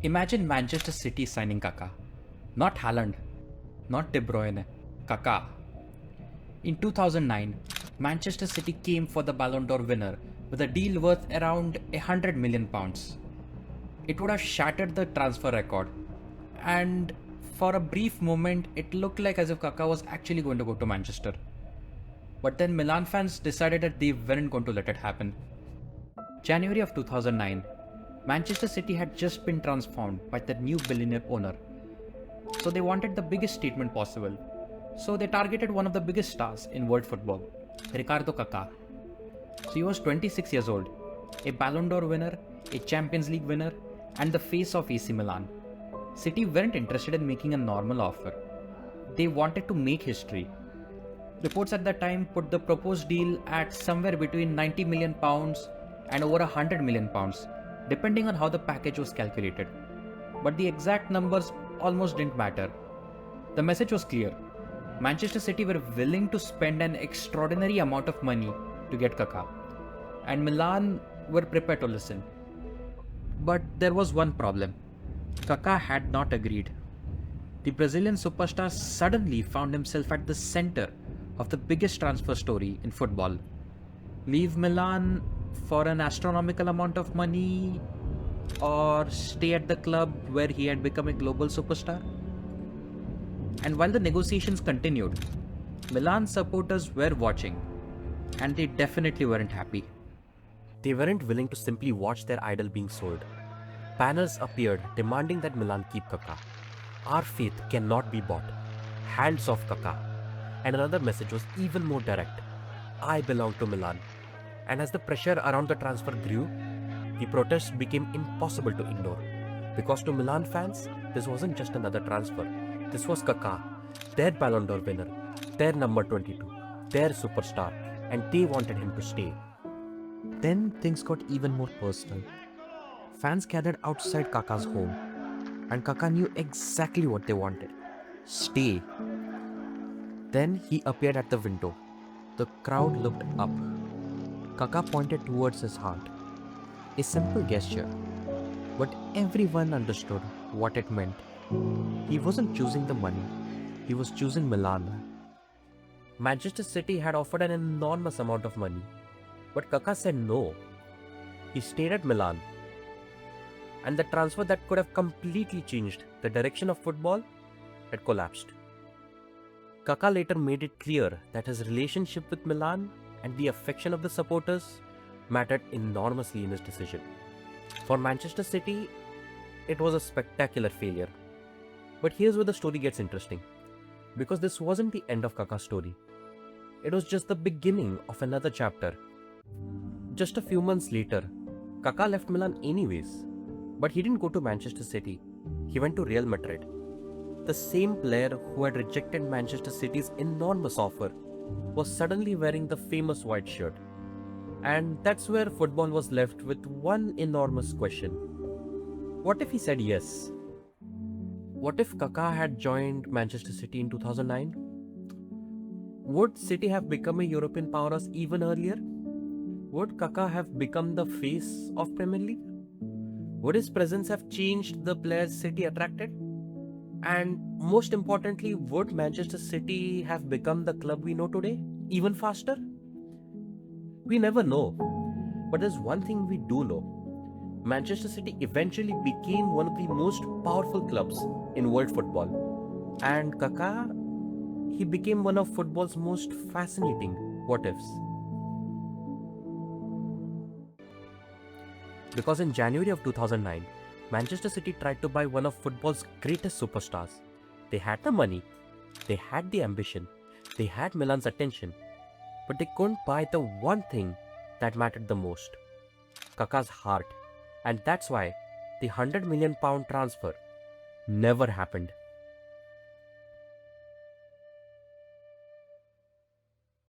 Imagine Manchester City signing Kaka. Not Haaland, not De Bruyne, Kaka. In 2009, Manchester City came for the Ballon d'Or winner with a deal worth around £100 million. It would have shattered the transfer record, and for a brief moment, it looked like as if Kaka was actually going to go to Manchester. But then Milan fans decided that they weren't going to let it happen. January of 2009, Manchester City had just been transformed by their new billionaire owner. So they wanted the biggest statement possible. So they targeted one of the biggest stars in world football, Ricardo Kaká. So he was 26 years old, a Ballon d'Or winner, a Champions League winner, and the face of AC Milan. City weren't interested in making a normal offer. They wanted to make history. Reports at that time put the proposed deal at somewhere between £90 million and over £100 million, depending on how the package was calculated. But the exact numbers almost didn't matter. The message was clear. Manchester City were willing to spend an extraordinary amount of money to get Kaká, and Milan were prepared to listen. But there was one problem. Kaká had not agreed. The Brazilian superstar suddenly found himself at the center of the biggest transfer story in football. Leave Milan for an astronomical amount of money, or stay at the club where he had become a global superstar? And while the negotiations continued, Milan supporters were watching, and they definitely weren't happy. They weren't willing to simply watch their idol being sold. Banners appeared demanding that Milan keep Kaká. Our faith cannot be bought. Hands off Kaká. And another message was even more direct. I belong to Milan. And as the pressure around the transfer grew, the protests became impossible to ignore. Because to Milan fans, this wasn't just another transfer. This was Kaká, their Ballon d'Or winner, their number 22, their superstar, and they wanted him to stay. Then things got even more personal. Fans gathered outside Kaka's home, and Kaká knew exactly what they wanted. Stay. Then he appeared at the window. The crowd looked up. Kaká pointed towards his heart. A simple gesture, but everyone understood what it meant. He wasn't choosing the money, he was choosing Milan. Manchester City had offered an enormous amount of money, but Kaká said no. He stayed at Milan. And the transfer that could have completely changed the direction of football had collapsed. Kaká later made it clear that his relationship with Milan and the affection of the supporters mattered enormously in his decision. For Manchester City, it was a spectacular failure. But here's where the story gets interesting. Because this wasn't the end of Kaká's story. It was just the beginning of another chapter. Just a few months later, Kaká left Milan anyways. But he didn't go to Manchester City. He went to Real Madrid. The same player who had rejected Manchester City's enormous offer was suddenly wearing the famous white shirt. And that's where football was left with one enormous question. What if he said yes? What if Kaká had joined Manchester City in 2009? Would City have become a European powerhouse even earlier? Would Kaká have become the face of Premier League? Would his presence have changed the players City attracted? And most importantly, would Manchester City have become the club we know today, even faster? We never know. But there's one thing we do know. Manchester City eventually became one of the most powerful clubs in world football. And Kaká, he became one of football's most fascinating what-ifs. Because in January of 2009, Manchester City tried to buy one of football's greatest superstars. They had the money, they had the ambition, they had Milan's attention, but they couldn't buy the one thing that mattered the most, Kaká's heart. And that's why the £100 million transfer never happened.